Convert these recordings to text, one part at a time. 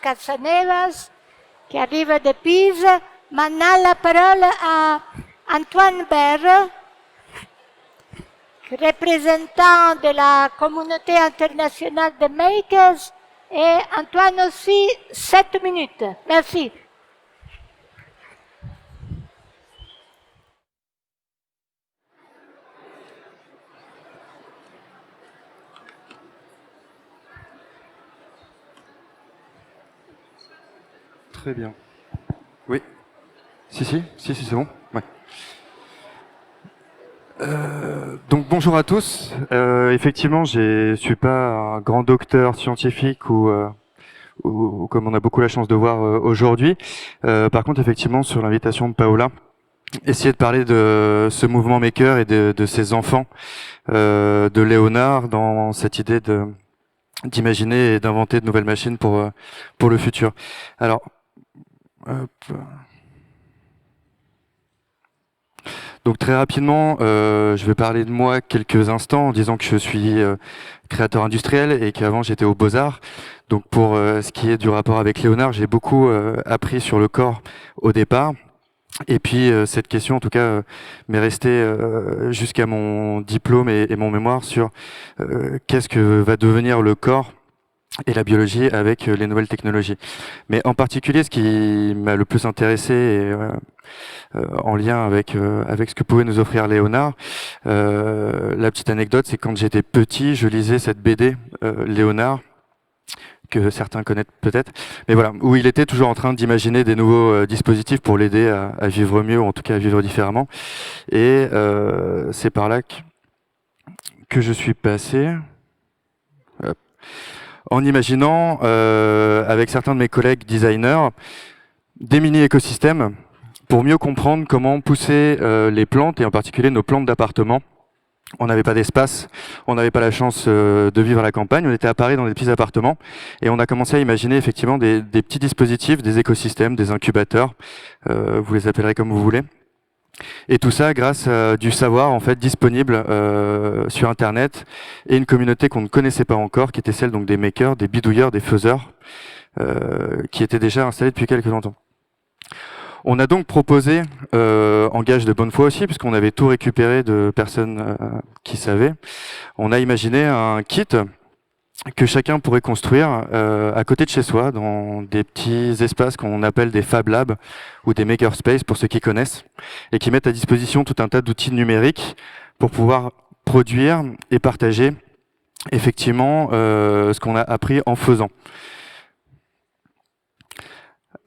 Casanevas, qui arrive de Pise. Maintenant, la parole à Antoine Berre, représentant de la communauté internationale de makers. Et Antoine aussi, 7 minutes. Merci. Très bien. Oui. Si, c'est bon. Ouais. Donc bonjour à tous. Effectivement, je suis pas un grand docteur scientifique ou comme on a beaucoup la chance de voir aujourd'hui. Par contre, effectivement, sur l'invitation de Paola, essayer de parler de ce mouvement maker et de ses enfants, de Léonard, dans cette idée d'imaginer et d'inventer de nouvelles machines pour le futur. Alors, hop. Donc très rapidement, je vais parler de moi quelques instants en disant que je suis créateur industriel et qu'avant j'étais aux Beaux-Arts. Donc pour ce qui est du rapport avec Léonard, j'ai beaucoup appris sur le corps au départ. Et puis cette question, en tout cas, m'est restée jusqu'à mon diplôme et mon mémoire sur qu'est-ce que va devenir le corps et la biologie avec les nouvelles technologies. Mais en particulier, ce qui m'a le plus intéressé et en lien avec ce que pouvait nous offrir Léonard, la petite anecdote, c'est que quand j'étais petit, je lisais cette BD Léonard, que certains connaissent peut-être, mais voilà, où il était toujours en train d'imaginer des nouveaux dispositifs pour l'aider à vivre mieux, ou en tout cas à vivre différemment. Et c'est par là que je suis passé. Hop. En imaginant, avec certains de mes collègues designers, des mini-écosystèmes pour mieux comprendre comment pousser les plantes, et en particulier nos plantes d'appartement. On n'avait pas d'espace, on n'avait pas la chance de vivre à la campagne, on était à Paris dans des petits appartements, et on a commencé à imaginer effectivement des petits dispositifs, des écosystèmes, des incubateurs, vous les appellerez comme vous voulez. Et tout ça grâce à du savoir en fait disponible sur Internet et une communauté qu'on ne connaissait pas encore, qui était celle donc des makers, des bidouilleurs, des faiseurs, qui étaient déjà installés depuis quelques temps. On a donc proposé, en gage de bonne foi aussi, puisqu'on avait tout récupéré de personnes qui savaient, on a imaginé un kit que chacun pourrait construire à côté de chez soi, dans des petits espaces qu'on appelle des Fab Labs ou des makerspaces pour ceux qui connaissent, et qui mettent à disposition tout un tas d'outils numériques pour pouvoir produire et partager effectivement ce qu'on a appris en faisant.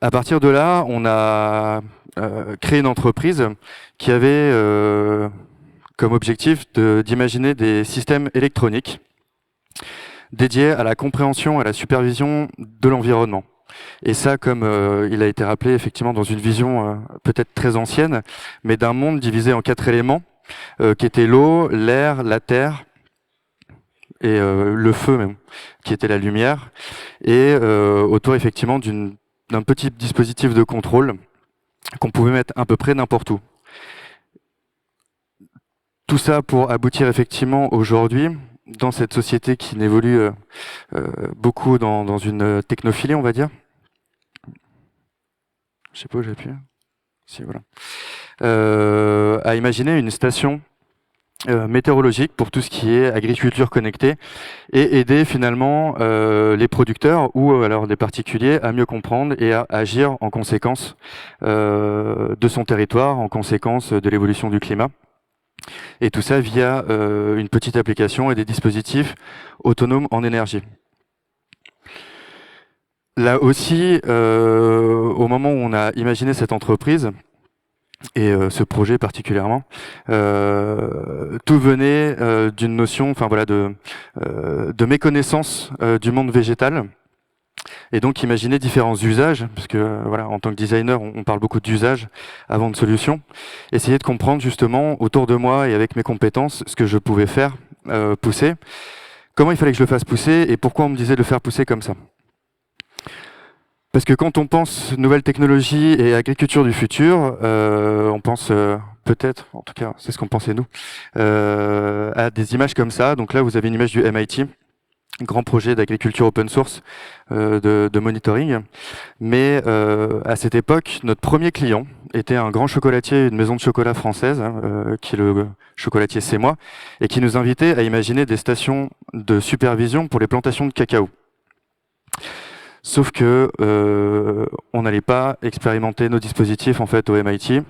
À partir de là, on a créé une entreprise qui avait comme objectif d'imaginer des systèmes électroniques dédiés à la compréhension et à la supervision de l'environnement. Et ça, comme il a été rappelé effectivement dans une vision peut-être très ancienne, mais d'un monde divisé en 4 éléments, qui étaient l'eau, l'air, la terre et le feu même, qui était la lumière, et autour effectivement d'un petit dispositif de contrôle qu'on pouvait mettre à peu près n'importe où. Tout ça pour aboutir effectivement aujourd'hui, dans cette société qui évolue beaucoup dans une technophilie, on va dire. Je sais pas où j'appuie. Si, voilà. À imaginer une station météorologique pour tout ce qui est agriculture connectée et aider finalement les producteurs ou alors des particuliers à mieux comprendre et à agir en conséquence de son territoire, en conséquence de l'évolution du climat. Et tout ça via une petite application et des dispositifs autonomes en énergie. Là aussi, au moment où on a imaginé cette entreprise, et ce projet particulièrement, tout venait d'une notion, enfin voilà, de méconnaissance du monde végétal, et donc imaginer différents usages, parce que voilà, en tant que designer, on parle beaucoup d'usages avant de solutions. Essayer de comprendre justement autour de moi et avec mes compétences ce que je pouvais faire pousser, comment il fallait que je le fasse pousser et pourquoi on me disait de le faire pousser comme ça. Parce que quand on pense nouvelles technologies et agriculture du futur, on pense peut-être, en tout cas c'est ce qu'on pensait nous, à des images comme ça. Donc là vous avez une image du MIT, grand projet d'agriculture open source de monitoring. Mais à cette époque, notre premier client était un grand chocolatier, une maison de chocolat française, qui est le chocolatier C'est Moi, et qui nous invitait à imaginer des stations de supervision pour les plantations de cacao. Sauf que on n'allait pas expérimenter nos dispositifs en fait au MIT.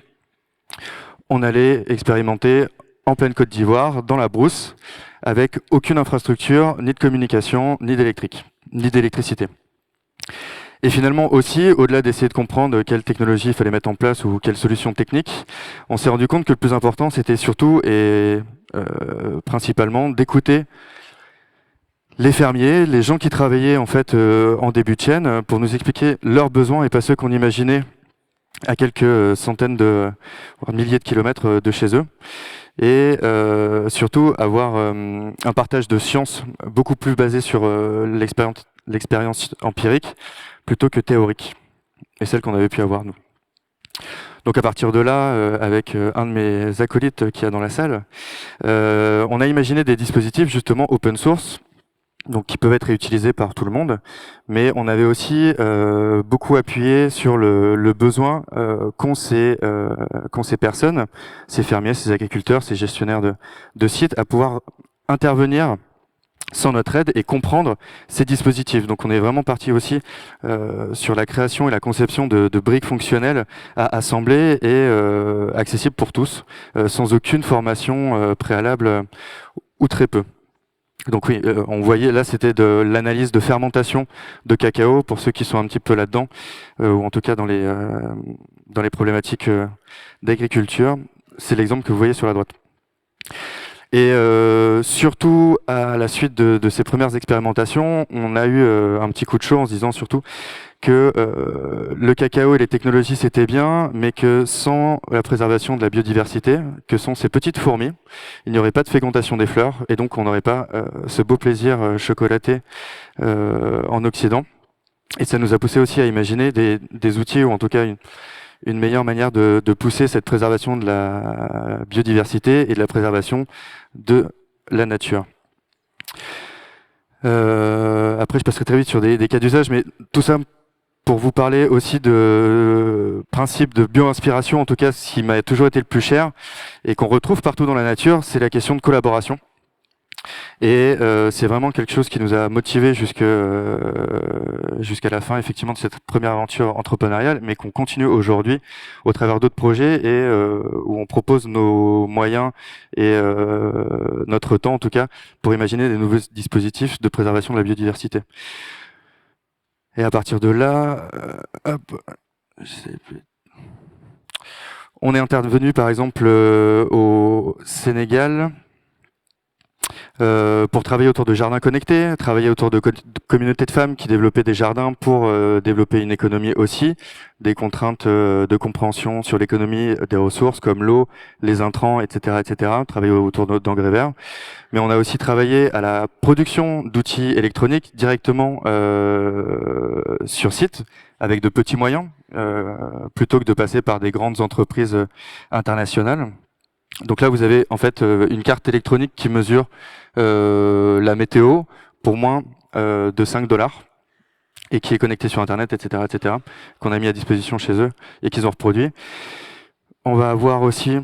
On allait expérimenter en pleine Côte d'Ivoire, dans la brousse, avec aucune infrastructure, ni de communication, ni d'électricité. Et finalement aussi, au-delà d'essayer de comprendre quelle technologie il fallait mettre en place ou quelle solution technique, on s'est rendu compte que le plus important, c'était surtout et principalement d'écouter les fermiers, les gens qui travaillaient en fait en début de chaîne, pour nous expliquer leurs besoins et pas ceux qu'on imaginait à quelques centaines voire milliers de kilomètres de chez eux. Et surtout avoir un partage de science beaucoup plus basé sur l'expérience empirique plutôt que théorique, et celle qu'on avait pu avoir nous. Donc à partir de là, avec un de mes acolytes qui est dans la salle, on a imaginé des dispositifs justement open source, donc qui peuvent être réutilisés par tout le monde, mais on avait aussi beaucoup appuyé sur le besoin qu'ont ces personnes, ces fermiers, ces agriculteurs, ces gestionnaires de sites, à pouvoir intervenir sans notre aide et comprendre ces dispositifs. Donc on est vraiment parti aussi sur la création et la conception de briques fonctionnelles à assembler et accessibles pour tous, sans aucune formation préalable ou très peu. Donc oui, on voyait là, c'était de l'analyse de fermentation de cacao pour ceux qui sont un petit peu là-dedans, ou en tout cas dans les problématiques d'agriculture. C'est l'exemple que vous voyez sur la droite. Et surtout, à la suite de ces premières expérimentations, on a eu un petit coup de chaud en se disant surtout que le cacao et les technologies c'était bien, mais que sans la préservation de la biodiversité, que sont ces petites fourmis, il n'y aurait pas de fécondation des fleurs, et donc on n'aurait pas ce beau plaisir chocolaté en Occident. Et ça nous a poussé aussi à imaginer des outils, ou en tout cas une meilleure manière de pousser cette préservation de la biodiversité et de la préservation de la nature. Après, je passerai très vite sur des cas d'usage, mais tout ça pour vous parler aussi de principe de bio-inspiration, en tout cas ce qui m'a toujours été le plus cher et qu'on retrouve partout dans la nature, c'est la question de collaboration. Et c'est vraiment quelque chose qui nous a motivés jusqu'à la fin effectivement de cette première aventure entrepreneuriale, mais qu'on continue aujourd'hui au travers d'autres projets et où on propose nos moyens et notre temps en tout cas pour imaginer des nouveaux dispositifs de préservation de la biodiversité. Et à partir de là, on est intervenu par exemple au Sénégal pour travailler autour de jardins connectés, travailler autour de communautés de femmes qui développaient des jardins pour développer une économie aussi, des contraintes de compréhension sur l'économie des ressources comme l'eau, les intrants, etc., etc. Travailler autour d'engrais verts. Mais on a aussi travaillé à la production d'outils électroniques directement sur site, avec de petits moyens, plutôt que de passer par des grandes entreprises internationales. Donc là, vous avez en fait une carte électronique qui mesure la météo pour moins de 5 $ et qui est connectée sur Internet, etc., etc., qu'on a mis à disposition chez eux et qu'ils ont reproduit. On va avoir aussi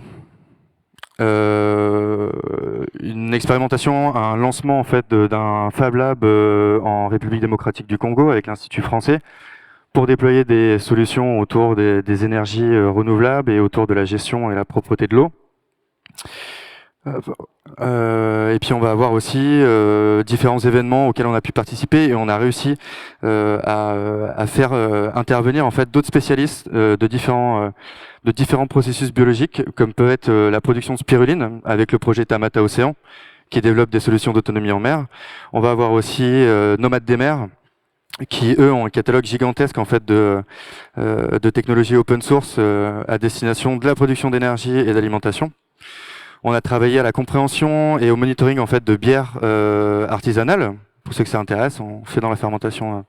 une expérimentation, un lancement en fait d'un Fab Lab en République démocratique du Congo avec l'Institut français pour déployer des solutions autour des énergies renouvelables et autour de la gestion et la propreté de l'eau. Et puis on va avoir aussi différents événements auxquels on a pu participer et on a réussi à faire intervenir en fait d'autres spécialistes de différents processus biologiques, comme peut être la production de spiruline avec le projet Tamata Océan qui développe des solutions d'autonomie en mer. On va avoir aussi Nomades des mers qui eux ont un catalogue gigantesque en fait de technologies open source à destination de la production d'énergie et d'alimentation. On a travaillé à la compréhension et au monitoring en fait de bières artisanales. Pour ceux que ça intéresse, on fait dans la fermentation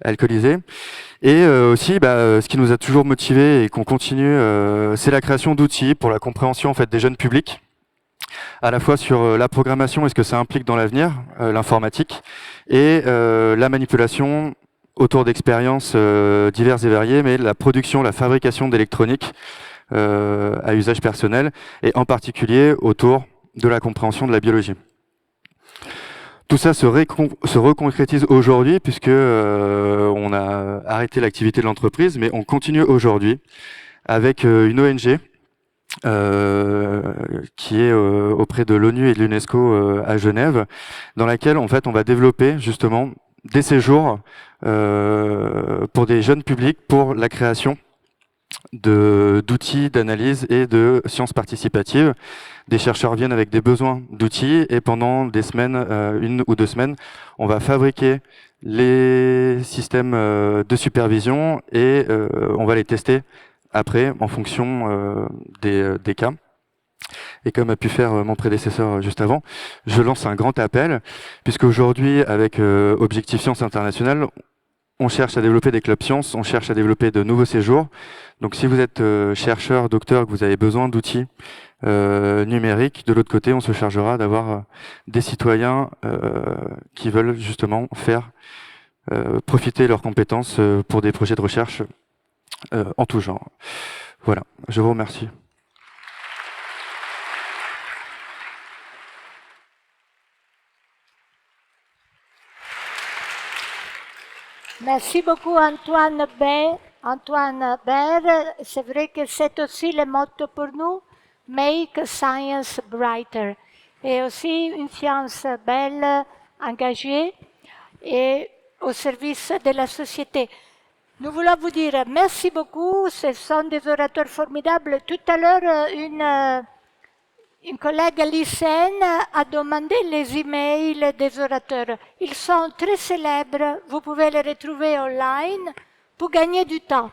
alcoolisée. Et aussi, ce qui nous a toujours motivés et qu'on continue, c'est la création d'outils pour la compréhension en fait des jeunes publics à la fois sur la programmation et ce que ça implique dans l'avenir, l'informatique, et la manipulation autour d'expériences diverses et variées, mais la production, la fabrication d'électronique à usage personnel, et en particulier autour de la compréhension de la biologie. Tout ça se reconcrétise aujourd'hui puisque on a arrêté l'activité de l'entreprise, mais on continue aujourd'hui avec une ONG qui est auprès de l'ONU et de l'UNESCO à Genève, dans laquelle en fait on va développer justement des séjours pour des jeunes publics pour la création d'outils d'analyse et de sciences participatives. Des chercheurs viennent avec des besoins d'outils et pendant des semaines, 1 ou 2 semaines, on va fabriquer les systèmes de supervision et on va les tester après en fonction des cas. Et comme a pu faire mon prédécesseur juste avant, je lance un grand appel, puisqu'aujourd'hui, avec Objectif Science International, on cherche à développer des clubs sciences, on cherche à développer de nouveaux séjours. Donc si vous êtes chercheur, docteur, que vous avez besoin d'outils numériques, de l'autre côté, on se chargera d'avoir des citoyens qui veulent justement faire profiter leurs compétences pour des projets de recherche en tout genre. Voilà, je vous remercie. Merci beaucoup Antoine Baer. C'est vrai que c'est aussi le motto pour nous, Make Science Brighter. Et aussi une science belle, engagée et au service de la société. Nous voulons vous dire merci beaucoup, ce sont des orateurs formidables. Tout à l'heure, une collègue lycéenne a demandé les emails des orateurs. Ils sont très célèbres, vous pouvez les retrouver online pour gagner du temps.